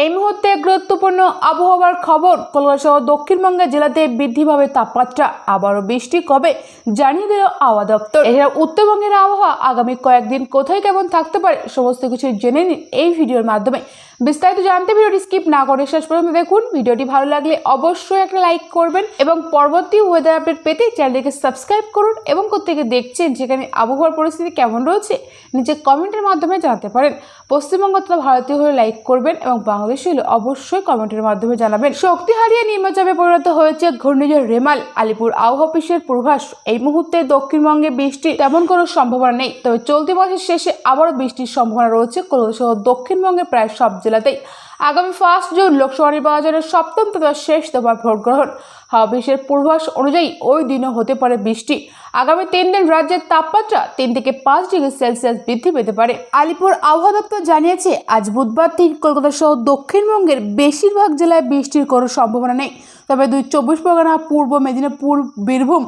এই মুহূর্তে গুরুত্বপূর্ণ আবহাওয়ার খবর। কলকাতা সহ দক্ষিণবঙ্গের জেলাতে বৃদ্ধি পাবে তাপমাত্রা, আবারও বৃষ্টি কবে জানিয়ে দিল আবহাওয়া দপ্তর। এছাড়া উত্তরবঙ্গের আবহাওয়া আগামী কয়েকদিন কোথায় কেমন থাকতে পারে সমস্ত কিছু জেনে নিন এই ভিডিওর মাধ্যমে। বিস্তারিত জানতে ভিডিওটি স্কিপ না করে শেষ পর্যন্ত দেখুন। ভিডিওটি ভালো লাগলে অবশ্যই একটা লাইক করবেন এবং পরবর্তী ওয়েদার আপডেট পেতে চ্যানেলটিকে সাবস্ক্রাইব করুন এবং কোত্থেকে দেখছেন সেখানে আবহাওয়ার পরিস্থিতি কেমন রয়েছে নিচে কমেন্টের মাধ্যমে জানাতে পারেন। পশ্চিমবঙ্গ তথা ভারতীয় হলে লাইক করবেন এবং বাংলাদেশি হলে অবশ্যই কমেন্টের মাধ্যমে জানাবেন। শক্তি হারিয়ে নিম্নচাপে পরিণত হয়েছে ঘূর্ণিঝড় রেমাল। আলিপুর আবহাওয়া অফিসের পূর্বাভাস, এই মুহূর্তে দক্ষিণবঙ্গে বৃষ্টির তেমন কোনো সম্ভাবনা নেই, তবে চলতি মাসের শেষে আবারও বৃষ্টির সম্ভাবনা রয়েছে কলকাতা সহ দক্ষিণবঙ্গের প্রায় সব জেলাতেই। আগামী 1 জুন লোকসভা নির্বাচনের সপ্তম তথা শেষ দফার ভোট গ্রহণ। হাওয়া অফিসের পূর্বাভাস অনুযায়ী ওই দিনও হতে পারে বৃষ্টি। আগামী 3 দিন রাজ্যের তাপমাত্রা 3 থেকে 5 ডিগ্রি সেলসিয়াস বৃদ্ধি পেতে পারে। আলিপুর আবহাওয়া দপ্তর জানিয়েছে, আজ বুধবার থেকে কলকাতা সহ দক্ষিণবঙ্গের বেশিরভাগ জেলায় বৃষ্টির কোনো সম্ভাবনা নেই, তবে 24 পরগনা, পূর্ব মেদিনীপুর, বীরভূম,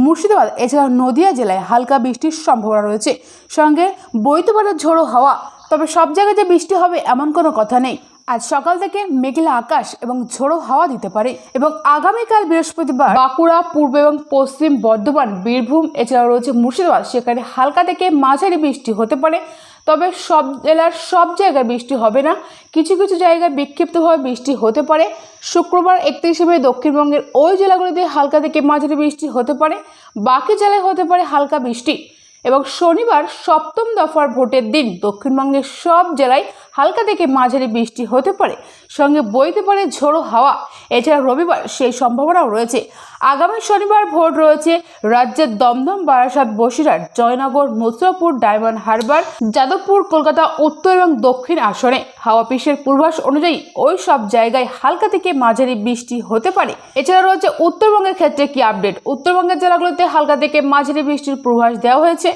মুর্শিদাবাদ এছাড়াও নদিয়া জেলায় হালকা বৃষ্টির সম্ভাবনা রয়েছে। সঙ্গে বইতে পারে ঝোড়ো হাওয়া, তবে সব জায়গাতে বৃষ্টি হবে এমন কোনো কথা নেই। আজ সকাল থেকে মেঘলা আকাশ এবং ঝোড়ো হাওয়া দিতে পারে এবং আগামীকাল বৃহস্পতিবার বাঁকুড়া, পূর্ব এবং পশ্চিম বর্ধমান, বীরভূম এছাড়াও রয়েছে মুর্শিদাবাদ, সেখানে হালকা থেকে মাঝারি বৃষ্টি হতে পারে। তবে সব জেলার সব জায়গায় বৃষ্টি হবে না, কিছু কিছু জায়গায় বিক্ষিপ্তভাবে বৃষ্টি হতে পারে। শুক্রবার 31শে মে দক্ষিণবঙ্গের ওই জেলাগুলিতে হালকা থেকে মাঝারি বৃষ্টি হতে পারে, বাকি জেলায় হতে পারে হালকা বৃষ্টি। এবং শনিবার সপ্তম দফার ভোটের দিন দক্ষিণবঙ্গের সব জেলায় হালকা থেকে মাঝারি বৃষ্টি হতে পারে, সঙ্গে বইতে পারে ঝোড়ো হাওয়া। এছাড়া রবিবার সেই সম্ভাবনাও রয়েছে। আগামী শনিবার ভোট রয়েছে রাজ্যের দমদম, বারাসাত, বসিরহাট, জয়নগর, মথুরাপুর, ডায়মন্ড হারবার, যাদবপুর, কলকাতা উত্তর এবং দক্ষিণ আসনে। হাওয়া অফিসের পূর্বাভাস অনুযায়ী ওই সব জায়গায় হালকা থেকে মাঝারি বৃষ্টি হতে পারে। এছাড়া রয়েছে উত্তরবঙ্গের ক্ষেত্রে কি আপডেট। উত্তরবঙ্গের জেলাগুলোতে হালকা থেকে মাঝারি বৃষ্টির পূর্বাভাস দেওয়া হয়েছে।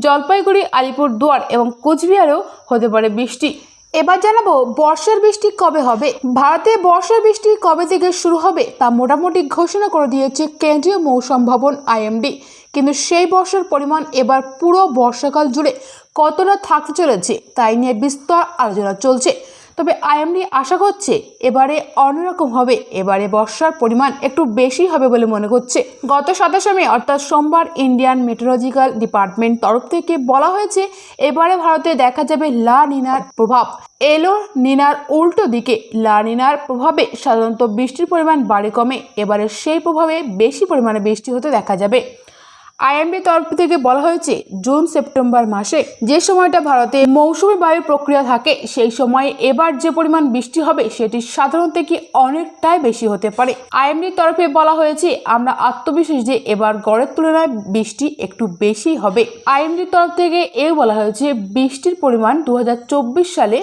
জলপাইগুড়ি, আলিপুরদুয়ার এবং কোচবিহারেও হতে পারে বৃষ্টি। এবার জানাবো বর্ষার বৃষ্টি কবে হবে। ভারতে বর্ষার বৃষ্টি কবে থেকে শুরু হবে তা মোটামুটি ঘোষণা করে দিয়েছে কেন্দ্রীয় মৌসুম ভবন IMD, কিন্তু সেই বর্ষার পরিমাণ এবার পুরো বর্ষাকাল জুড়ে কতটা থাকতে চলেছে তাই নিয়ে বিস্তর আলোচনা চলছে। তবে IMD আশা করছে এবারে অন্যরকম হবে, এবারে বর্ষার পরিমাণ একটু বেশি হবে বলে মনে করছে। গত 27শে মে অর্থাৎ সোমবার ইন্ডিয়ান মেট্রোলজিক্যাল ডিপার্টমেন্ট তরফ থেকে বলা হয়েছে এবারে ভারতে দেখা যাবে লা নিনার প্রভাব। এলো নিনার উল্টো দিকে লা নিনার প্রভাবে সাধারণত বৃষ্টির পরিমাণ বাড়ে কমে, এবারে সেই প্রভাবে বেশি পরিমাণে বৃষ্টি হতে দেখা যাবে। IMD তরফ থেকে বলা হয়েছে জুন সেপ্টেম্বর মাসে যে সময়টা ভারতে মৌসুমী বায়ু প্রক্রিয়া থাকে সেই সময়ে এবার যে পরিমাণ বৃষ্টি হবে সেটি সাধারণ থেকে অনেকটাই বেশি হতে পারে। IMD তরফে বলা হয়েছে আমরা আত্মবিশ্বাস যে এবার গড়ের তুলনায় বৃষ্টি একটু বেশি হবে। IMD তরফ থেকে এও বলা হয়েছে বৃষ্টির পরিমাণ 2024 সালে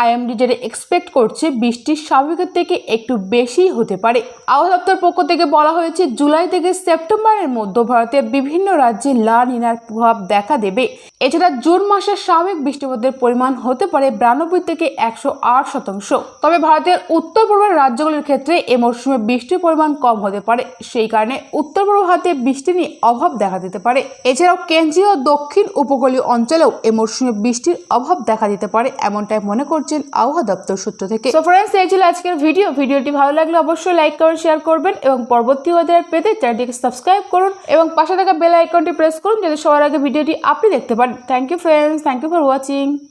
IMD যেটা এক্সপেক্ট করছে বৃষ্টির স্বাভাবিকের থেকে একটু বেশি হতে পারে। আবহাওয়া দপ্তর পক্ষ থেকে বলা হয়েছে জুলাই থেকে সেপ্টেম্বরের মধ্যে ভারতের বিভিন্ন রাজ্যে লা নিনার প্রভাব দেখা দেবে। এছাড়া জুন মাসের স্বাভাবিক বৃষ্টিপাতের পরিমাণ হতে পারে 92 থেকে 108%। তবে ভারতের উত্তর পূর্বের রাজ্যগুলির ক্ষেত্রে এ মরশুমে বৃষ্টির পরিমাণ কম হতে পারে, সেই কারণে উত্তর পূর্ব ভারতে বৃষ্টি নিয়ে অভাব দেখা দিতে পারে। এছাড়াও কেন্দ্রীয় দক্ষিণ উপকূলীয় অঞ্চলেও এ মরশুমে বৃষ্টির অভাব দেখা দিতে পারে, এমনটাই মনে করছেন আবহাওয়া দপ্তর সূত্র থেকে। সো ফ্রেন্ডস, এই ছিল আজকের ভিডিওটি ভালো লাগলে অবশ্যই লাইক করুন, শেয়ার করবেন এবং পরবর্তী ওয়েদার পেতে চ্যানেলটিকে সাবস্ক্রাইব করুন এবং পাশে থাকা বেল আইকনটি প্রেস করুন যাতে সবার আগে ভিডিওটি আপনি দেখতে পারেন। Thank you friends, thank you for watching.